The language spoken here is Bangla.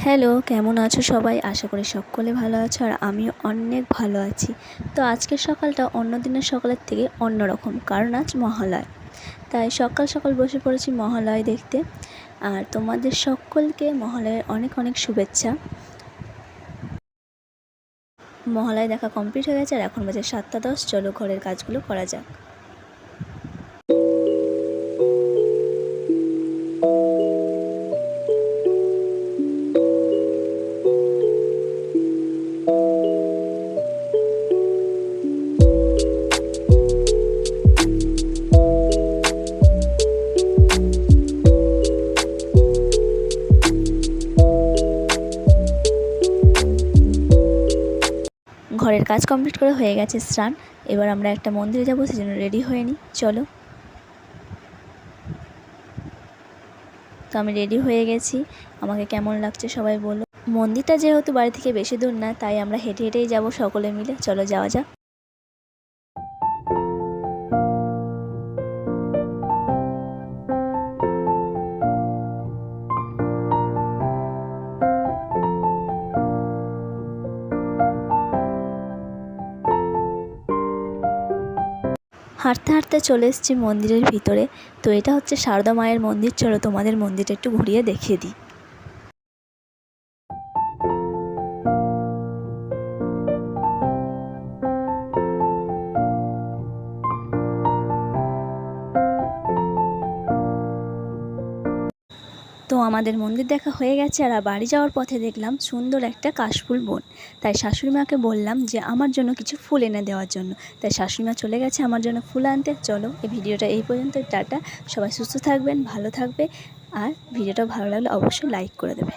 হ্যালো, কেমন আছো সবাই? আশা করি সকলে ভালো আছো আর আমিও অনেক ভালো আছি। তো আজকের সকালটা অন্য দিনের সকালের থেকে অন্যরকম, কারণ আজ মহালয়। তাই সকাল সকাল বসে পড়েছি মহালয় দেখতে। আর তোমাদের সকলকে মহালয়ের অনেক অনেক শুভেচ্ছা। মহালয় দেখা কমপ্লিট হয়ে গেছে আর এখন বাজে 7:10। চলো ঘরের কাজগুলো করা যাক। ঘরের কাজ কমপ্লিট করে হয়ে গেছে স্নান। এবার আমরা একটা মন্দিরে যাবো, সেজন্য রেডি হয়ে নিই। চলো। তো আমি রেডি হয়ে গেছি। আমাকে কেমন লাগছে সবাই বলো। মন্দিরটা যেহেতু বাড়ি থেকে বেশি দূর না, তাই আমরা হেঁটে হেঁটেই যাবো সকলে মিলে। চলো যাওয়া যাক। হাঁটতে হাঁটতে চলে এসেছি মন্দিরের ভিতরে। তো এটা হচ্ছে সারদা মায়ের মন্দির। চলো তোমাদের মন্দিরটা একটু ঘুরিয়ে দেখিয়ে দিই। তো আমাদের মন্দির দেখা হয়ে গেছে আর বাড়ি যাওয়ার পথে দেখলাম সুন্দর একটা কাশফুল বন। তাই শাশুড়ি মাকে বললাম যে আমার জন্য কিছু ফুল এনে দেওয়ার জন্য। তাই শাশুড়ি মা চলে গেছে আমার জন্য ফুল আনতে। চলো, এই ভিডিওটা এই পর্যন্ত। টাটা। সবাই সুস্থ থাকবেন, ভালো থাকবে, আর ভিডিওটা ভালো লাগলে অবশ্যই লাইক করে দেবে।